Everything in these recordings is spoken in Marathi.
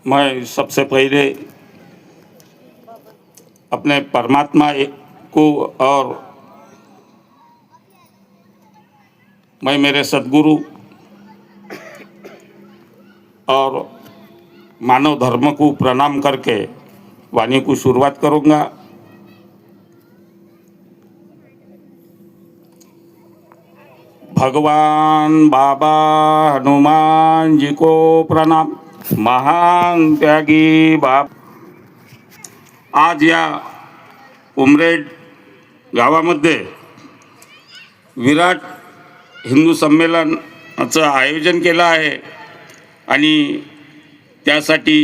मैं सबसे पहले अपने परमात्मा को और मैं मेरे सद्गुरु और मानव धर्म को प्रणाम करके वाणी को शुरुआत करूँगा। भगवान बाबा हनुमान जी को प्रणाम। महान त्यागी बाप आज या उमरेड गावामध्ये विराट हिंदू संमेलनाचं आयोजन केलं आहे आणि त्यासाठी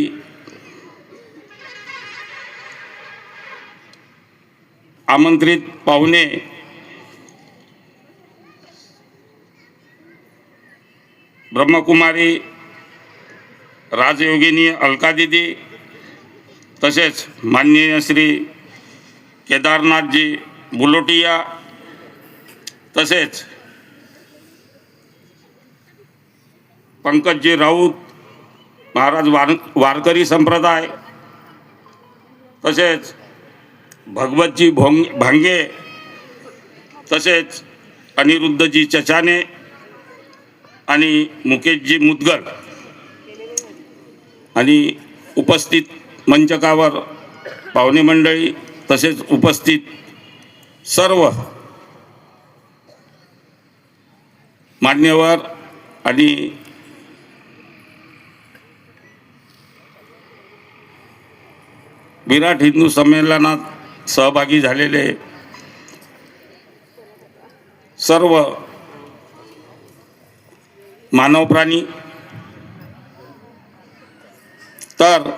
आमंत्रित पाहुणे ब्रह्मकुमारी राजयोगिनी अलका दीदी तसेच माननीय श्री केदारनाथजी बुलोटिया तसेच पंकजजी राऊत महाराज वारकरी संप्रदाय तसेच भगवतजी भांगे तसेच अनिरुद्धजी चचाने आणि मुकेशजी मुदगल आणि उपस्थित मंचकावर पाहुणे मंडळी तसेच उपस्थित सर्व मान्यवर आणि विराट हिंदू संमेलनात सहभागी झालेले सर्व मानव प्राणी, तर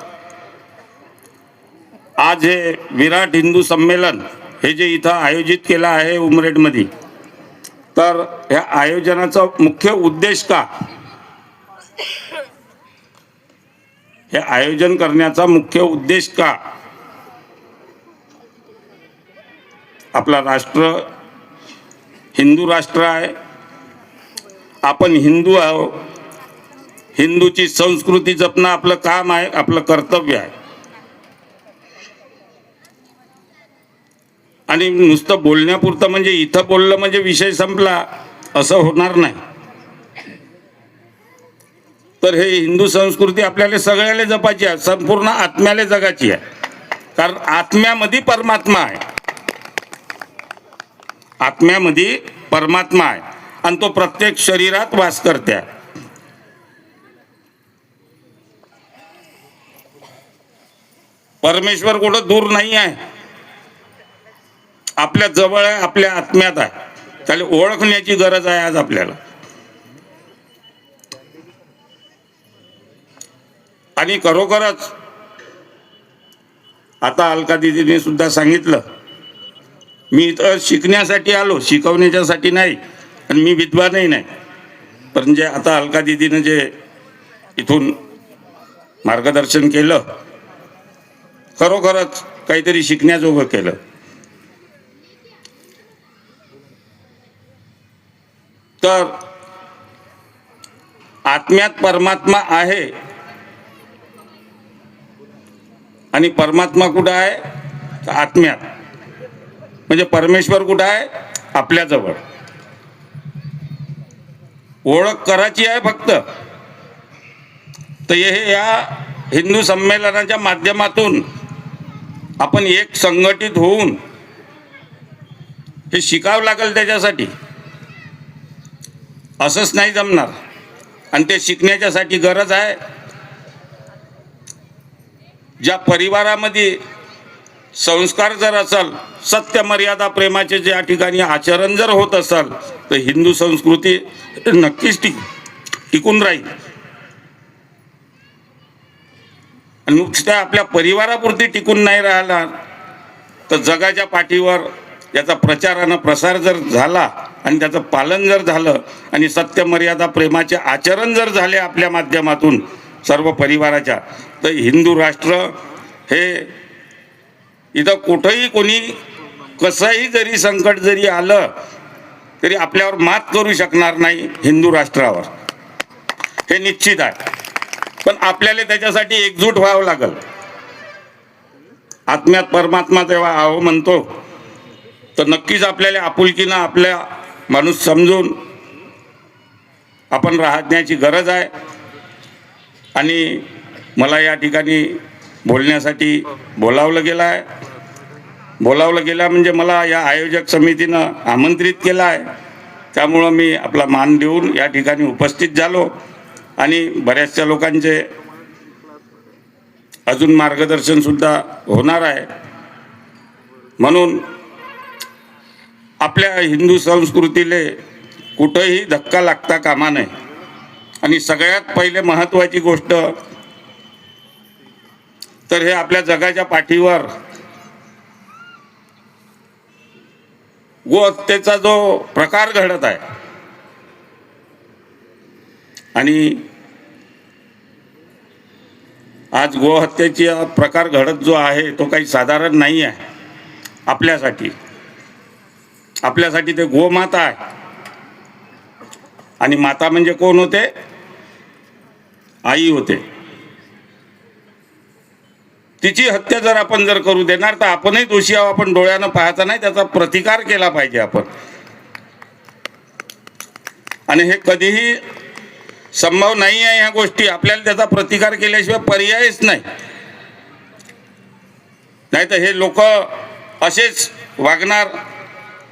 आज हे विराट हिंदू संमेलन हे जे इथं आयोजित केलं आहे उमरेडमध्ये, तर ह्या आयोजनाचा मुख्य उद्देश का, हे आयोजन करण्याचा मुख्य उद्देश का, आपला राष्ट्र हिंदू राष्ट्र आहे, आपण हिंदू आहोत, हिंदूची संस्कृती जपणं आपलं काम आहे, आपलं कर्तव्य आहे आणि नुसतं बोलण्यापुरतं म्हणजे इथं बोललं म्हणजे विषय संपला असं होणार नाही। तर हे हिंदू संस्कृती आपल्याला सगळ्याला जपायची आहे, संपूर्ण आत्म्याला जगायची आहे, कारण आत्म्यामध्ये परमात्मा आहे, आत्म्यामध्ये परमात्मा आहे आणि तो प्रत्येक शरीरात वास करते। परमेश्वर कुठं दूर नाही आहे, आपल्या जवळ आहे, आपल्या आत्म्यात आहे, त्याला ओळखण्याची गरज आहे आज आपल्याला। आणि खरोखरच आता अलका दीदीने सुद्धा सांगितलं, मी इथं शिकण्यासाठी आलो, शिकवण्याच्यासाठी नाही, आणि मी विद्वानही नाही, पण जे आता अलका दीदीने जे इथून मार्गदर्शन केलं खरोखरच काहीतरी शिकण्याजोगं केलं। तर आत्म्यात परमात्मा आहे आणि परमात्मा कुठं आहे, तर आत्म्यात, म्हणजे परमेश्वर कुठं आहे, आपल्या जवळ। ओळख करायची आहे फक्त, तर हे या हिंदू संमेलनाच्या माध्यमातून आपण एक संघटित होऊन हे शिकावं लागेल, त्याच्यासाठी असंच नाही जमणार, आणि ते शिकण्याच्यासाठी गरज आहे ज्या परिवारामध्ये संस्कार जर असेल, सत्य मर्यादा प्रेमाचे ज्या ठिकाणी आचरण जर होत असेल, तर हिंदू संस्कृती नक्कीच टिकून राहील। आणि नुसत्या आपल्या परिवारापुरती टिकून नाही राहणार, तर जगाच्या पाठीवर याचा प्रचारानं प्रसार जर झाला आणि त्याचं पालन जर झालं आणि सत्य मर्यादा प्रेमाचे आचरण जर झाले आपल्या माध्यमातून सर्व परिवाराच्या, तर हिंदू राष्ट्र हे इथं कुठेही कोणी कसंही जरी संकट जरी आलं तरी आपल्यावर मात करू शकणार नाही हिंदू राष्ट्रावर, हे निश्चित आहे। पण आपल्याला त्याच्यासाठी एकजूट व्हावं लागल. आत्म्यात परमात्मा तेव्हा आहो म्हणतो, तर नक्कीच आपल्याला आपुलकीनं आपल्या माणूस समजून आपण राहण्याची गरज आहे. आणि मला या ठिकाणी बोलण्यासाठी बोलावलं गेलं म्हणजे मला या आयोजक समितीनं आमंत्रित केलं आहे. त्यामुळं मी आपला मान देऊन या ठिकाणी उपस्थित झालो आणि बऱ्याचशा लोकांचे अजून मार्गदर्शनसुद्धा होणार आहे. म्हणून आपल्या हिंदू संस्कृतीला कुठंही धक्का लागता कामा नये. आणि सगळ्यात पहिले महत्त्वाची गोष्ट तर हे आपल्या जगाच्या पाठीवर गोहत्येचा जो प्रकार घडत आहे आणि आज गोहत्येचा प्रकार घडत जो आहे तो काही साधारण नाही आहे. आपल्यासाठी ते गोमाता आहे. आणि माता म्हणजे कोण होते? आई होते. तिची हत्या जर आपण करू देणार तर आपणही दोषी आहोत. आपण डोळ्यानं पाहायचा नाही, त्याचा प्रतिकार केला पाहिजे आपण. आणि हे कधीही संभव नाही आहे ह्या गोष्टी. आपल्याला त्याचा प्रतिकार केल्याशिवाय पर्यायच नाही. नाहीतर हे लोक असेच वागणार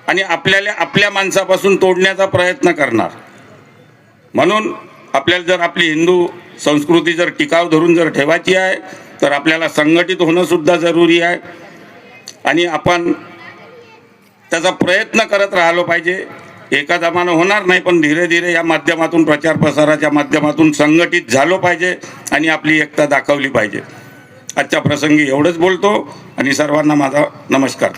आणि आपल्याला आपल्या माणसापासून तोडण्याचा प्रयत्न करणार. म्हणून आपल्याला जर आपली हिंदू संस्कृती जर टिकाव धरून जर ठेवायची आहे तर आपल्याला संघटित होणं सुद्धा जरुरी आहे. आणि आपण त्याचा प्रयत्न करत राहिलो पाहिजे. एका दमानं होणार नाही, पण धीरे धीरे या माध्यमातून प्रचार प्रसाराच्या माध्यमातून संघटित झालो पाहिजे आणि आपली एकता दाखवली पाहिजे. आजच्या प्रसंगी एवढंच बोलतो आणि सर्वांना माझा नमस्कार.